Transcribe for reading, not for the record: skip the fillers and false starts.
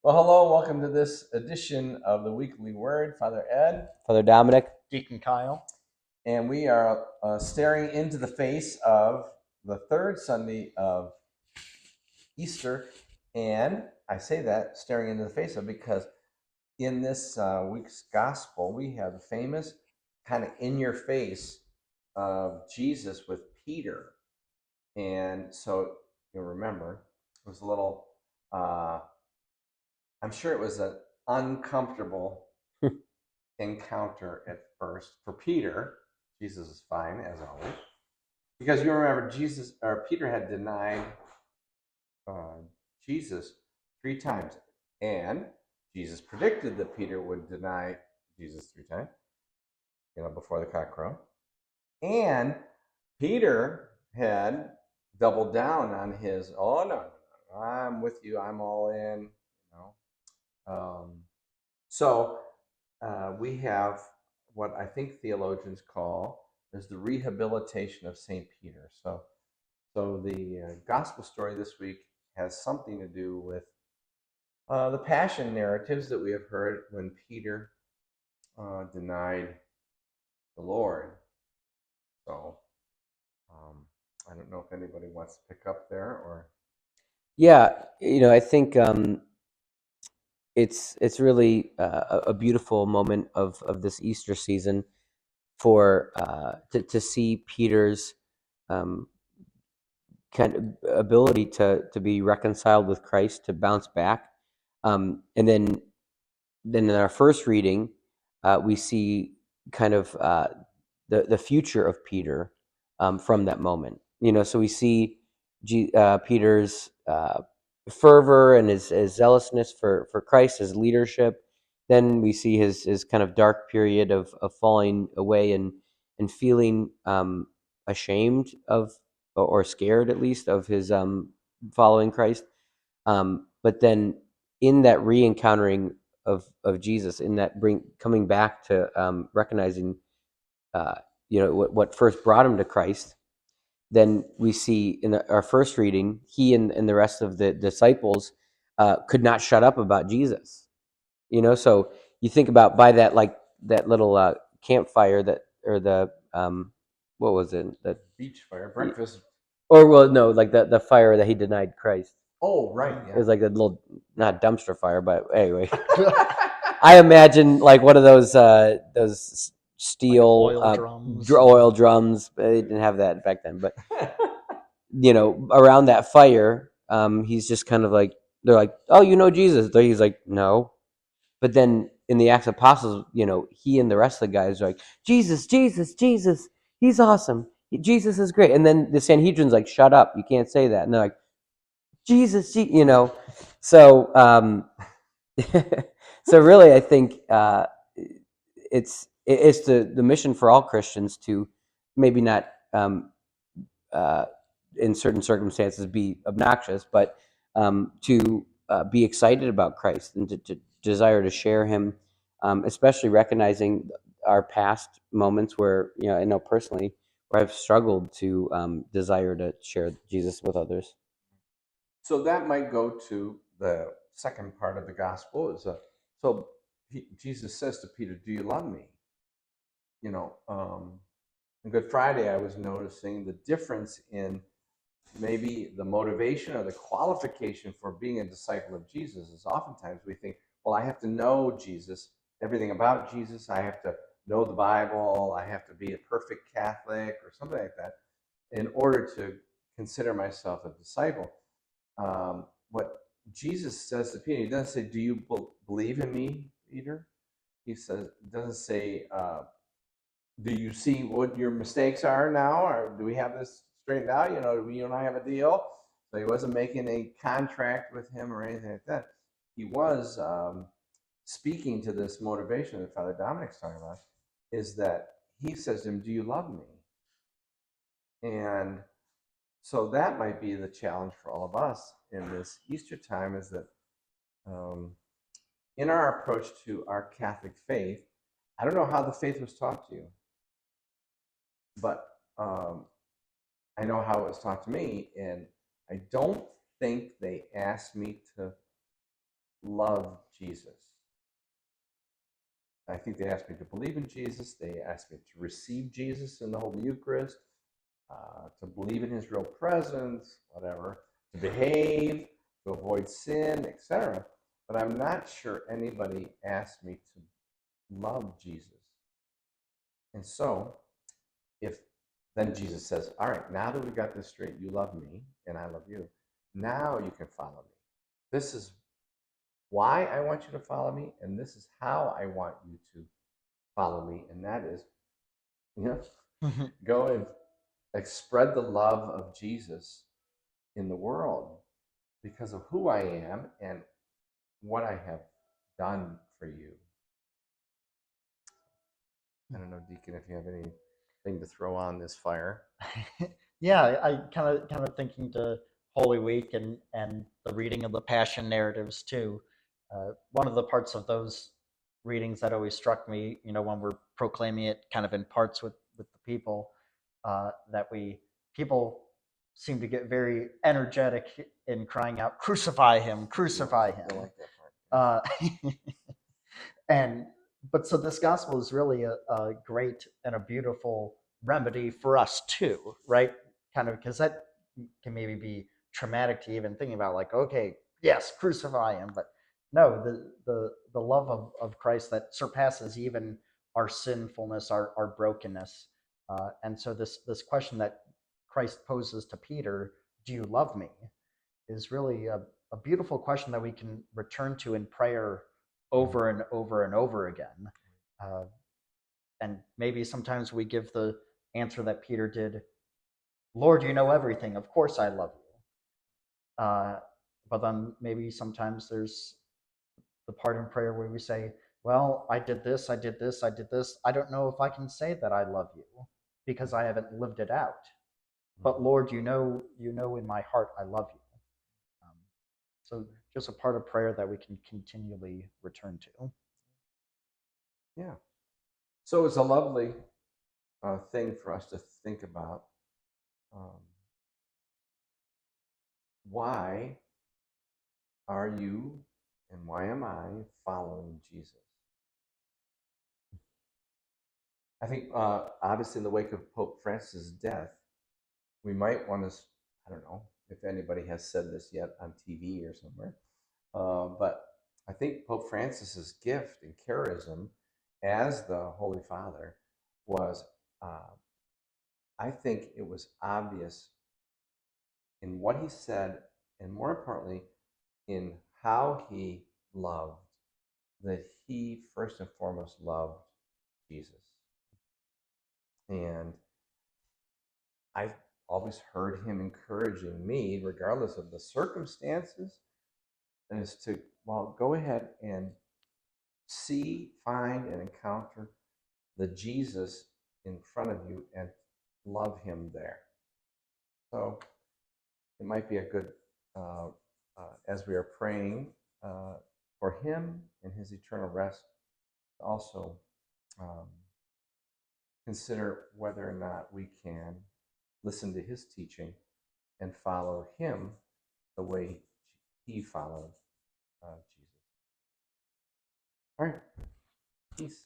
Well, hello, welcome to this edition of the Weekly Word. Father Ed, Father Dominic. Deacon Kyle. and we are staring into the face of the third Sunday of Easter. And I say that, staring into the face of, because in this week's gospel, we have the famous kind of in your face of Jesus with Peter. And so you'll remember, it was a little, I'm sure it was an uncomfortable encounter at first for Peter. Jesus is fine as always, because you remember Peter had denied Jesus 3 times, and Jesus predicted that Peter would deny Jesus 3 times, before the cock crowed, and Peter had doubled down on his, oh no, I'm with you, I'm all in, so we have what I think theologians call is the rehabilitation of St. Peter. So the gospel story this week has something to do with the passion narratives that we have heard when Peter denied the Lord. So I don't know if anybody wants to pick up there or. Yeah, I think it's really a beautiful moment of this Easter season for to see Peter's um, kind of ability to be reconciled with Christ, to bounce back, and then in our first reading, we see kind of the future of Peter from that moment. So we see Peter's fervor and his zealousness for Christ, his leadership. Then we see his kind of dark period of falling away and feeling ashamed of, or scared at least, of his following Christ. But then in that re-encountering of Jesus, in that coming back to recognizing what first brought him to Christ, then we see in our first reading, he and the rest of the disciples could not shut up about Jesus. So you think about, by that, like that little campfire, that, or the what was it, that Beach fire, breakfast. or, well, no, like the fire that he denied Christ. Oh, right, It was yeah. like a little, not dumpster fire, but anyway. I imagine like one of those steel Like oil drums. oil drums. They didn't have that back then, but around that fire, he's just kind of like, they're like, "Oh, Jesus?" He's like, "No." But then in the Acts of Apostles, he and the rest of the guys are like, "Jesus, Jesus, Jesus, he's awesome. Jesus is great." And then the Sanhedrin's like, "Shut up, you can't say that." And they're like, "Jesus, So so really, I think it's the mission for all Christians to maybe not in certain circumstances be obnoxious, but to be excited about Christ and to desire to share Him, especially recognizing our past moments where, I know personally, where I've struggled to desire to share Jesus with others. So that might go to the second part of the gospel. So Jesus says to Peter, "Do you love me?" On Good Friday, I was noticing the difference in maybe the motivation or the qualification for being a disciple of Jesus. Is oftentimes we think, well, I have to know Jesus, everything about Jesus. I have to know the Bible. I have to be a perfect Catholic or something like that in order to consider myself a disciple. What Jesus says to Peter, he doesn't say, "Do you believe in me, Peter?" He says, doesn't say, "Do you see what your mistakes are now, or do we have this straightened out? You and I have a deal." So he wasn't making a contract with him or anything like that. He was speaking to this motivation that Father Dominic's talking about, is that he says to him, "Do you love me?" And so that might be the challenge for all of us in this Easter time, is that in our approach to our Catholic faith, I don't know how the faith was taught to you, but I know how it was taught to me, and I don't think they asked me to love Jesus. I think they asked me to believe in Jesus. They asked me to receive Jesus in the Holy Eucharist, to believe in his real presence, whatever, to behave, to avoid sin, etc. But I'm not sure anybody asked me to love Jesus. And so, if then Jesus says, all right, now that we got this straight, you love me and I love you. Now you can follow me. This is why I want you to follow me, and this is how I want you to follow me, and that is, go and spread the love of Jesus in the world because of who I am and what I have done for you. I don't know, Deacon, if you have anything to throw on this fire. Yeah, I kind of thinking to Holy Week and the reading of the Passion narratives too. One of the parts of those readings that always struck me, when we're proclaiming it kind of in parts with the people, that people seem to get very energetic in crying out, "Crucify him! Crucify him!" I like that part. But so this gospel is really a great and a beautiful remedy for us too, right? Kind of, because that can maybe be traumatic to even thinking about, like, okay, yes, crucify him, but no, the love of Christ that surpasses even our sinfulness, our brokenness. And so this question that Christ poses to Peter, do you love me, is really a beautiful question that we can return to in prayer over and over and over again. And maybe sometimes we give the answer that Peter did, Lord, you know everything. Of course I love you. But then maybe sometimes there's the part in prayer where we say, well, I did this, I did this, I did this. I don't know if I can say that I love you because I haven't lived it out. But Lord, you know in my heart I love you. So just a part of prayer that we can continually return to. Yeah. So it's a lovely thing for us to think about. Why are you and why am I following Jesus? I think, obviously, in the wake of Pope Francis' death, we might want to, I don't know if anybody has said this yet on TV or somewhere, but I think Pope Francis's gift and charism as the Holy Father was, I think it was obvious in what he said, and more importantly, in how he loved, that he first and foremost loved Jesus. And I've always heard him encouraging me, regardless of the circumstances, as to, well, go ahead and see, find, and encounter the Jesus in front of you and love him there. So it might be a good, as we are praying for him and his eternal rest, also consider whether or not we can listen to his teaching and follow him the way he followed Jesus. All right. Peace.